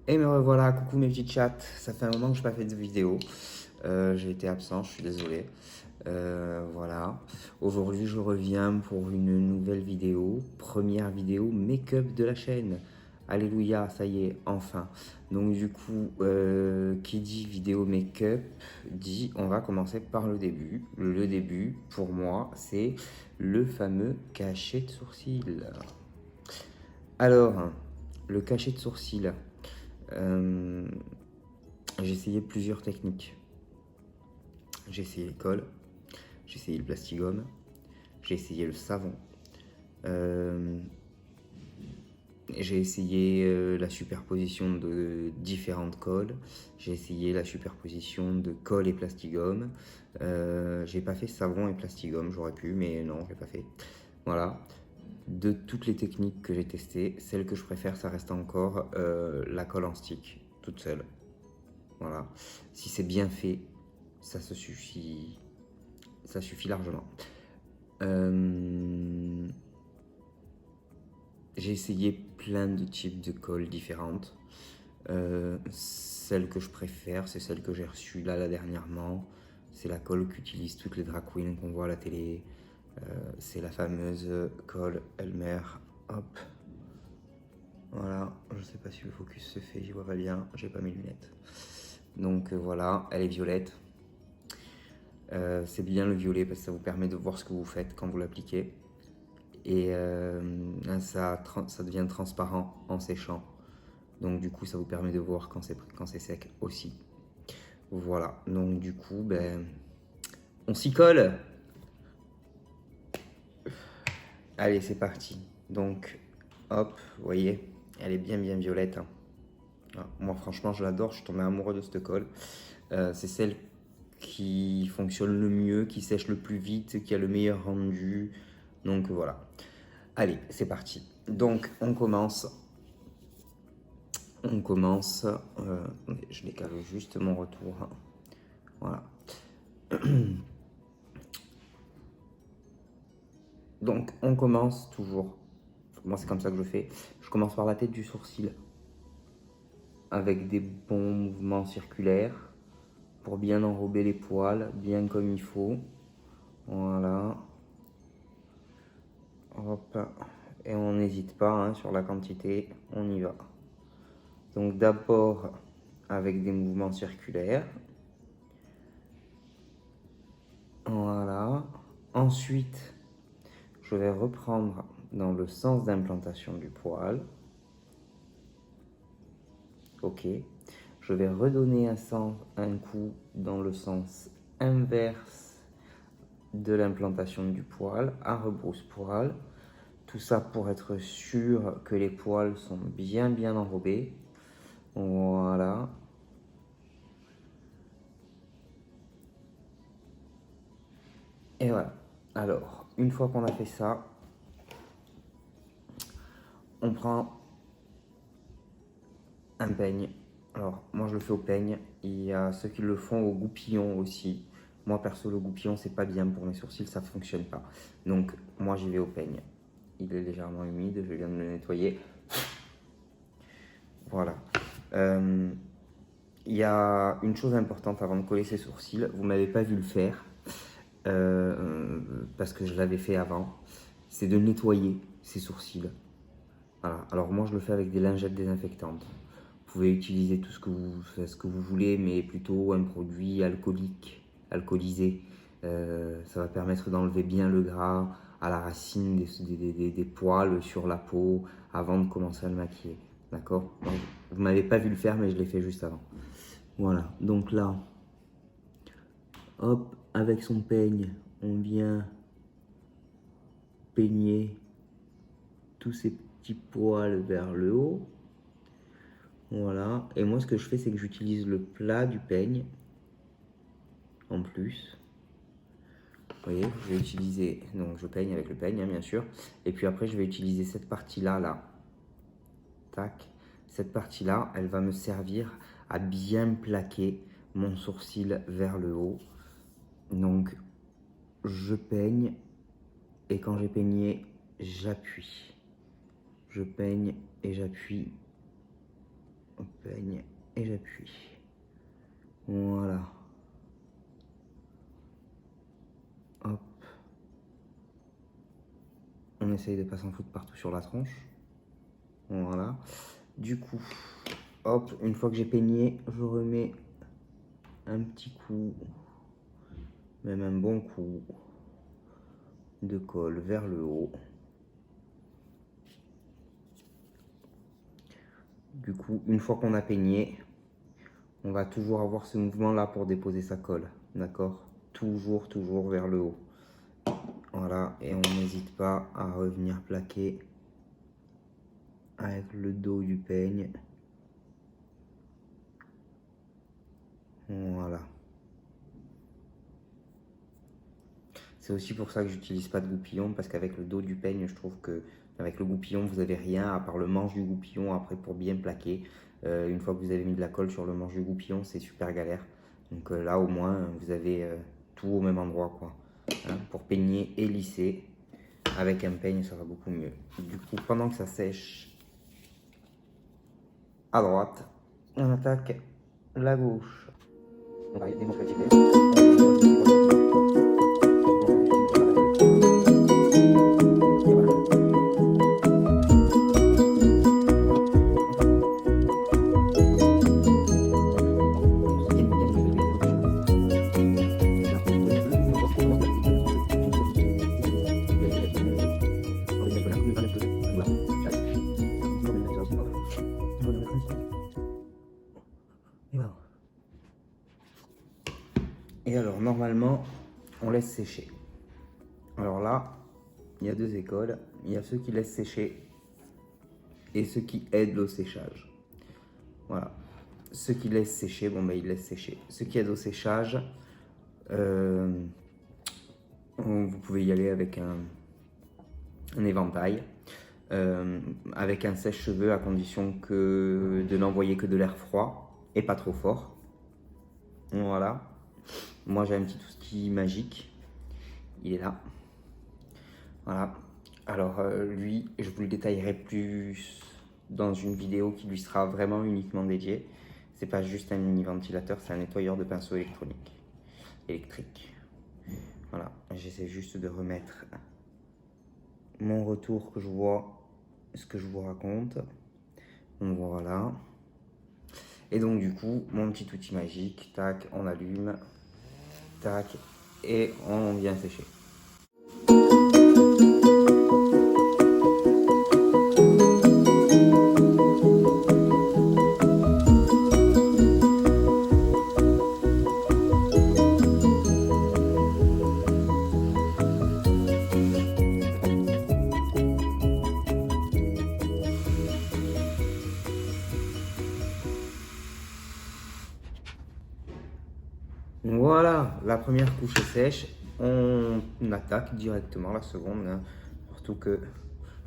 Et me revoilà, coucou mes petits chats, ça fait un moment que je n'ai pas fait de vidéo. J'ai été absent, je suis désolé. Voilà. Aujourd'hui, je reviens pour une nouvelle vidéo. Première vidéo make-up de la chaîne. Alléluia, ça y est, enfin. Donc du coup, qui dit vidéo make-up, dit on va commencer par le début. Le début, pour moi, c'est le fameux cachet de sourcil. Alors, le cachet de sourcil. Euh, j'ai essayé plusieurs techniques. J'ai essayé le colle, j'ai essayé le plastigome, j'ai essayé le savon, euh, j'ai essayé la superposition de différentes colles, j'ai essayé la superposition de colle et plastigome. J'ai pas fait savon et plastigome, j'aurais pu, mais non, j'ai pas fait. Voilà. De toutes les techniques que j'ai testées, celle que je préfère, ça reste encore la colle en stick, toute seule. Voilà. Si c'est bien fait, ça suffit largement. J'ai essayé plein de types de colles différentes. Celle que je préfère, c'est celle que j'ai reçue là dernièrement. C'est la colle qu'utilisent toutes les drag queens qu'on voit à la télé. C'est la fameuse colle Elmer. Hop. Voilà, je sais pas si le focus se fait, j'y vois pas bien, j'ai pas mes lunettes. Donc voilà, elle est violette. C'est bien le violet parce que ça vous permet de voir ce que vous faites quand vous l'appliquez. Et ça devient transparent en séchant. Donc du coup, ça vous permet de voir quand c'est sec aussi. Voilà, donc du coup, ben, on s'y colle. Allez, c'est parti. Donc, hop, vous voyez, elle est bien violette, hein. Ah, moi, franchement, je l'adore, je suis tombé amoureux de cette colle. C'est celle qui fonctionne le mieux, qui sèche le plus vite, qui a le meilleur rendu. Donc voilà. Allez, c'est parti. Donc, on commence. Je décale juste mon retour. Voilà. Donc, on commence toujours. Moi, c'est comme ça que je fais. Je commence par la tête du sourcil avec des bons mouvements circulaires pour bien enrober les poils, bien comme il faut. Voilà. Hop. Et on n'hésite pas hein, sur la quantité, on y va. Donc, d'abord avec des mouvements circulaires. Voilà. Ensuite, je vais reprendre dans le sens d'implantation du poil. Ok. Je vais redonner un coup dans le sens inverse de l'implantation du poil, à rebrousse-poil. Tout ça pour être sûr que les poils sont bien enrobés. Voilà. Et voilà. Alors, une fois qu'on a fait ça, on prend un peigne. Alors, moi je le fais au peigne. Il y a ceux qui le font au goupillon aussi. Moi perso, le goupillon c'est pas bien pour mes sourcils, ça fonctionne pas. Donc, moi j'y vais au peigne. Il est légèrement humide, je viens de le nettoyer. Voilà. Il y a une chose importante avant de coller ses sourcils. Vous m'avez pas vu le faire parce que je l'avais fait avant. C'est de nettoyer ses sourcils. Voilà. Alors moi je le fais avec des lingettes désinfectantes. Vous pouvez utiliser tout ce que vous voulez, mais plutôt un produit alcoolisé. Ça va permettre d'enlever bien le gras à la racine des poils sur la peau avant de commencer à le maquiller. D'accord? Vous m'avez pas vu le faire, mais je l'ai fait juste avant. Voilà, donc là, hop, avec son peigne, on vient peigner tous ces petits poils vers le haut. Voilà, et moi ce que je fais, c'est que j'utilise le plat du peigne en plus. Vous voyez, je vais utiliser, donc je peigne avec le peigne, hein, bien sûr. Et puis après, je vais utiliser cette partie-là, là. Tac. Cette partie-là, elle va me servir à bien plaquer mon sourcil vers le haut. Donc, je peigne. Et quand j'ai peigné, j'appuie. Je peigne et j'appuie on peigne et j'appuie. Voilà. Hop. On essaye de pas s'en foutre partout sur la tronche. Voilà. Du coup, hop, une fois que j'ai peigné, je remets un petit coup, même un bon coup de colle vers le haut. Du coup, une fois qu'on a peigné, on va toujours avoir ce mouvement-là pour déposer sa colle. D'accord? Toujours, toujours vers le haut. Voilà, et on n'hésite pas à revenir plaquer avec le dos du peigne. Voilà. C'est aussi pour ça que j'utilise pas de goupillon, parce qu'avec le dos du peigne, je trouve que avec le goupillon, vous n'avez rien à part le manche du goupillon après pour bien plaquer. Une fois que vous avez mis de la colle sur le manche du goupillon, c'est super galère. Donc là, au moins, vous avez tout au même endroit, quoi. Hein, pour peigner et lisser. Avec un peigne, ça va beaucoup mieux. Du coup, pendant que ça sèche à droite, on attaque la gauche. On va démontrer Et alors, normalement, on laisse sécher. Alors là, il y a deux écoles. Il y a ceux qui laissent sécher et ceux qui aident au séchage. Voilà. Ceux qui laissent sécher, bon, ben, ils laissent sécher. Ceux qui aident au séchage, vous pouvez y aller avec un éventail, avec un sèche-cheveux à condition de n'envoyer que de l'air froid et pas trop fort. Voilà. Moi, j'ai un petit outil magique. Il est là. Voilà. Alors, lui, je vous le détaillerai plus dans une vidéo qui lui sera vraiment uniquement dédiée. C'est pas juste un mini ventilateur, c'est un nettoyeur de pinceau électrique. Voilà. J'essaie juste de remettre mon retour que je vois, ce que je vous raconte. Donc voilà. Et donc du coup, mon petit outil magique, tac, on allume, tac, et on vient sécher. Voilà, la première couche est sèche, on attaque directement la seconde, hein. Surtout que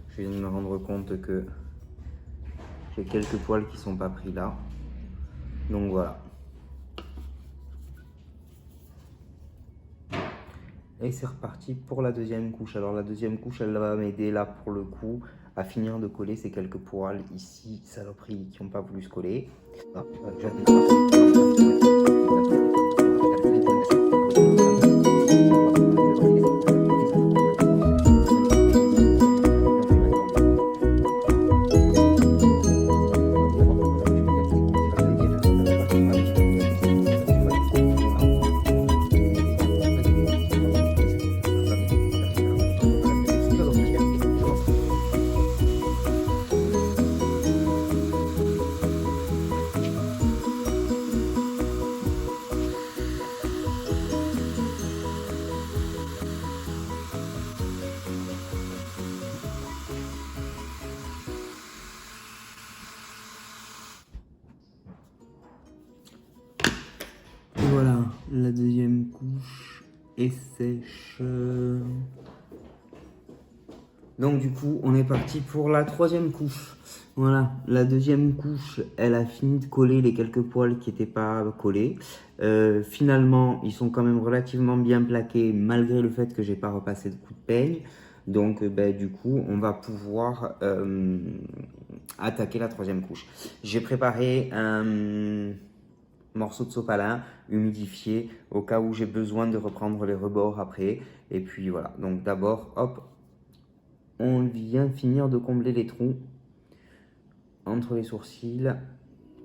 je viens de me rendre compte que j'ai quelques poils qui sont pas pris là, donc voilà. Et c'est reparti pour la deuxième couche. Alors la deuxième couche, elle va m'aider là pour le coup à finir de coller ces quelques poils ici, saloperies, qui n'ont pas voulu se coller. Ah, voilà, la deuxième couche est sèche. Donc du coup, on est parti pour la troisième couche. Voilà, la deuxième couche, elle a fini de coller les quelques poils qui n'étaient pas collés. Finalement, ils sont quand même relativement bien plaqués malgré le fait que j'ai pas repassé de coup de peigne. Donc du coup, on va pouvoir attaquer la troisième couche. J'ai préparé un morceau de sopalin humidifié au cas où j'ai besoin de reprendre les rebords après. Et puis voilà, donc d'abord, hop, on vient finir de combler les trous entre les sourcils.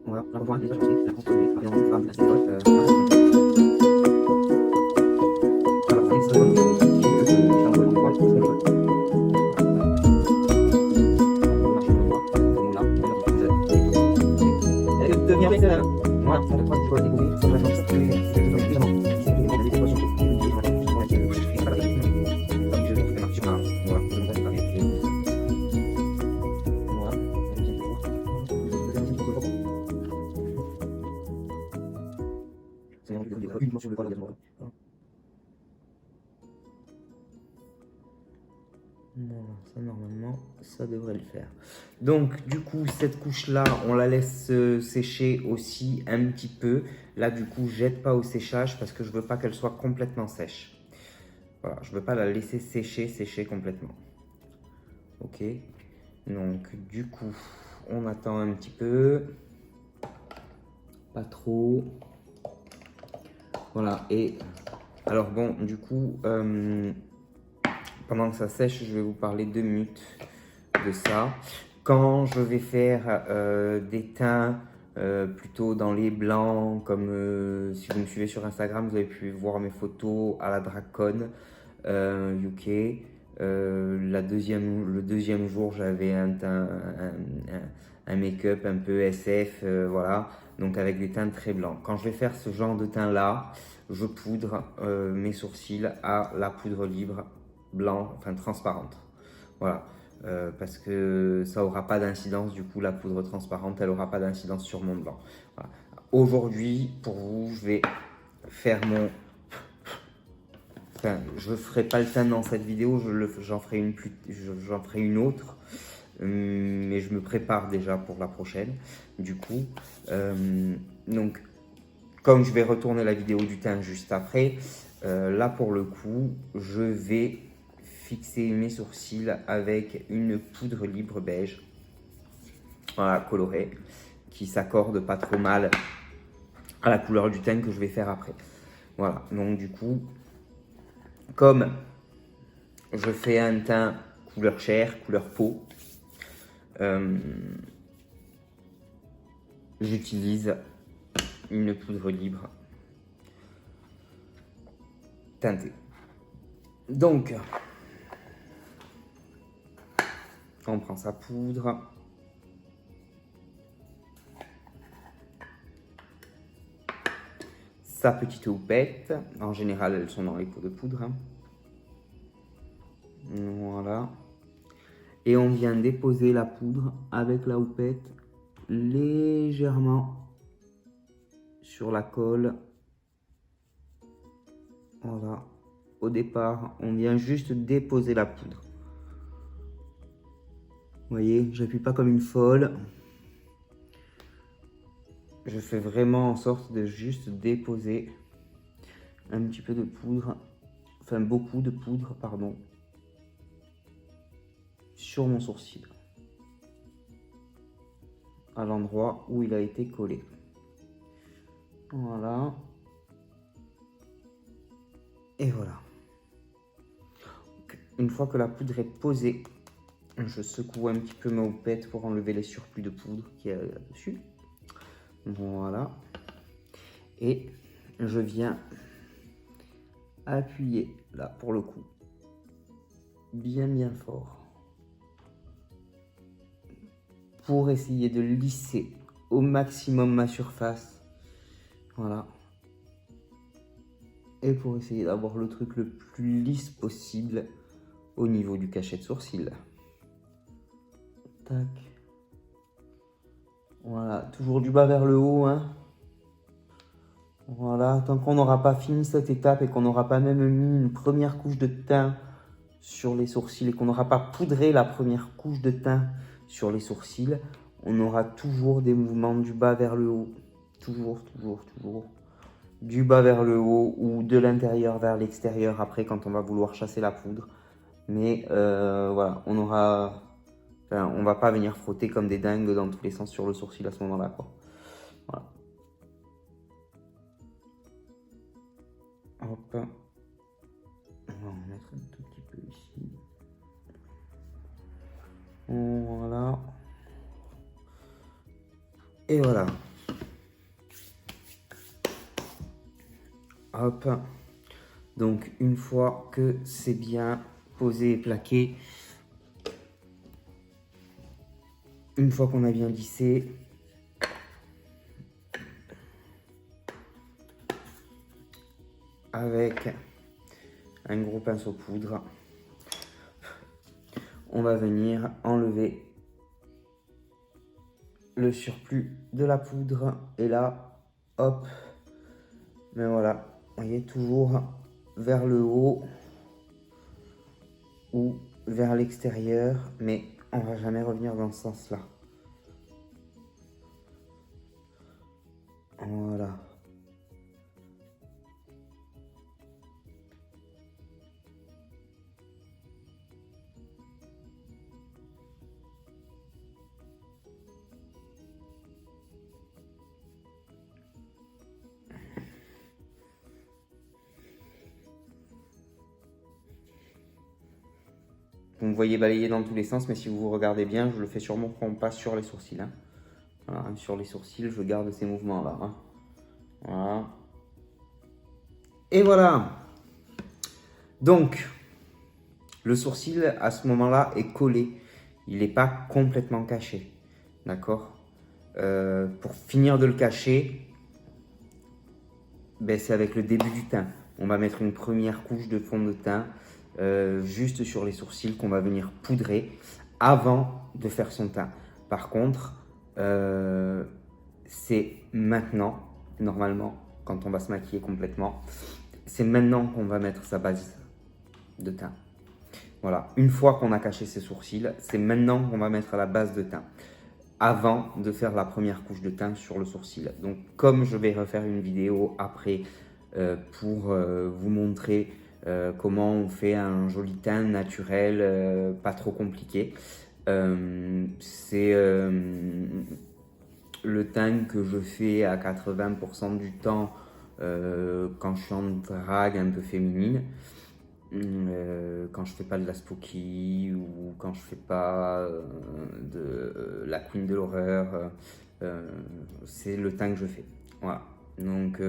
Voilà, on voit déjà la contrôler. Et on va placer alors, c'est ça, voilà, ça normalement, ça devrait le faire. Donc du coup, cette couche-là, on la laisse sécher aussi un petit peu. Là, du coup, je jette pas au séchage parce que je veux pas qu'elle soit complètement sèche. Voilà, je veux pas la laisser sécher complètement. Ok. Donc du coup, on attend un petit peu. Pas trop. Voilà, et alors bon, du coup, pendant que ça sèche, je vais vous parler 2 minutes de ça. Quand je vais faire des teints plutôt dans les blancs, comme si vous me suivez sur Instagram, vous avez pu voir mes photos à la Dracon UK. Le deuxième jour, j'avais un make-up un peu SF, voilà, donc avec des teints très blancs. Quand je vais faire ce genre de teint là, je poudre mes sourcils à la poudre libre blanc, enfin transparente. Voilà, parce que ça aura pas d'incidence, du coup la poudre transparente, elle aura pas d'incidence sur mon blanc. Voilà. Aujourd'hui, pour vous, je vais faire mon... Enfin, je ne ferai pas le teint dans cette vidéo, j'en ferai une autre. Mais je me prépare déjà pour la prochaine. Du coup, donc, comme je vais retourner la vidéo du teint juste après, là pour le coup, je vais fixer mes sourcils avec une poudre libre beige, voilà, colorée, qui s'accorde pas trop mal à la couleur du teint que je vais faire après. Voilà, donc du coup, comme je fais un teint couleur chair, couleur peau, j'utilise une poudre libre teintée. Donc, on prend sa poudre. Sa petite houppette. En général, elles sont dans les pots de poudre. Voilà. Et on vient déposer la poudre avec la houppette légèrement sur la colle. Voilà. Au départ, on vient juste déposer la poudre. Vous voyez, j'appuie pas comme une folle. Je fais vraiment en sorte de juste déposer un petit peu de poudre, enfin beaucoup de poudre, pardon, sur mon sourcil, à l'endroit où il a été collé. Voilà. Et voilà. Une fois que la poudre est posée, je secoue un petit peu ma houppette pour enlever les surplus de poudre qu'il y a là-dessus. Voilà. Et je viens appuyer là pour le coup bien fort pour essayer de lisser au maximum ma surface. Voilà. Et pour essayer d'avoir le truc le plus lisse possible au niveau du cachet de sourcil. Tac. Voilà, toujours du bas vers le haut, hein. Voilà, tant qu'on n'aura pas fini cette étape et qu'on n'aura pas même mis une première couche de teint sur les sourcils et qu'on n'aura pas poudré la première couche de teint sur les sourcils, on aura toujours des mouvements du bas vers le haut. Toujours. Du bas vers le haut ou de l'intérieur vers l'extérieur après quand on va vouloir chasser la poudre. Mais voilà, enfin, on va pas venir frotter comme des dingues dans tous les sens sur le sourcil à ce moment-là, quoi. Voilà. Hop. On va en mettre un tout petit peu ici. Voilà. Et voilà. Hop. Donc une fois que c'est bien posé et plaqué, une fois qu'on a bien lissé, avec un gros pinceau poudre, on va venir enlever le surplus de la poudre. Et là, hop, mais voilà, vous voyez, toujours vers le haut ou vers l'extérieur, mais on va jamais revenir dans ce sens-là. Voilà. Vous me voyez balayer dans tous les sens, mais si vous regardez bien, je le fais sûrement quand on passe sur les sourcils. Hein. Voilà, sur les sourcils, je garde ces mouvements-là. Hein. Voilà. Et voilà. Donc, le sourcil, à ce moment-là, est collé. Il n'est pas complètement caché. D'accord. Pour finir de le cacher, ben, c'est avec le début du teint. On va mettre une première couche de fond de teint juste sur les sourcils qu'on va venir poudrer avant de faire son teint. Par contre, c'est maintenant, normalement, quand on va se maquiller complètement, c'est maintenant qu'on va mettre sa base de teint. Voilà, une fois qu'on a caché ses sourcils, c'est maintenant qu'on va mettre la base de teint, avant de faire la première couche de teint sur le sourcil. Donc comme je vais refaire une vidéo après pour vous montrer comment on fait un joli teint naturel, pas trop compliqué. C'est le teint que je fais à 80% du temps quand je suis en drague un peu féminine. Quand je fais pas de la spooky ou quand je fais pas de la queen de l'horreur, c'est le teint que je fais. Voilà. Donc,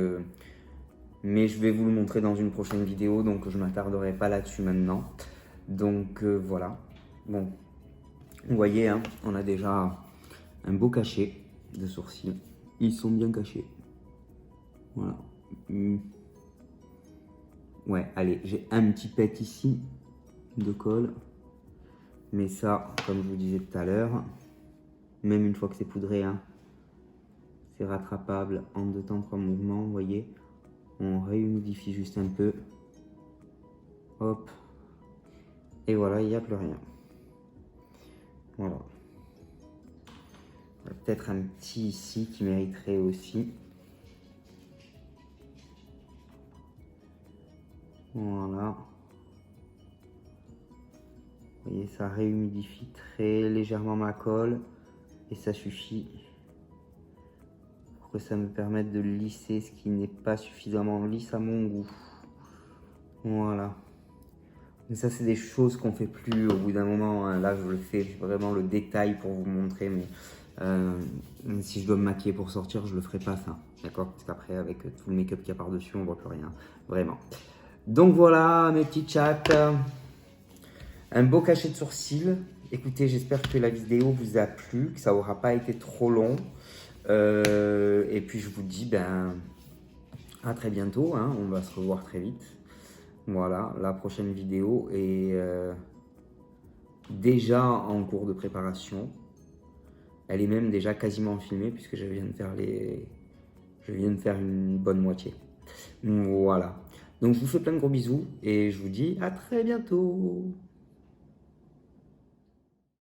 mais je vais vous le montrer dans une prochaine vidéo, donc je m'attarderai pas là-dessus maintenant. Donc voilà. Bon, vous voyez, hein, on a déjà un beau cachet de sourcils. Ils sont bien cachés. Voilà. Ouais, allez, j'ai un petit pet ici de colle. Mais ça, comme je vous disais tout à l'heure, même une fois que c'est poudré, hein, c'est rattrapable en 2 temps 3 mouvements, vous voyez. On réhumidifie juste un peu. Hop. Et voilà, il n'y a plus rien. Voilà. Peut-être un petit ici qui mériterait aussi. Voilà. Vous voyez, ça réhumidifie très légèrement ma colle. Et ça suffit pour que ça me permette de lisser ce qui n'est pas suffisamment lisse à mon goût. Voilà. Mais ça, c'est des choses qu'on fait plus au bout d'un moment. Hein. Là, je le fais vraiment le détail pour vous montrer. Mais si je dois me maquiller pour sortir, je le ferai pas ça. D'accord? Parce qu'après, avec tout le make-up qu'il y a par-dessus, on voit plus rien. Vraiment. Donc voilà, mes petits chats. Un beau cachet de sourcils. Écoutez, j'espère que la vidéo vous a plu, que ça n'aura pas été trop long. Et puis, je vous dis à très bientôt. Hein. On va se revoir très vite. Voilà, la prochaine vidéo est déjà en cours de préparation. Elle est même déjà quasiment filmée puisque je viens de faire une bonne moitié. Voilà. Donc je vous fais plein de gros bisous et je vous dis à très bientôt.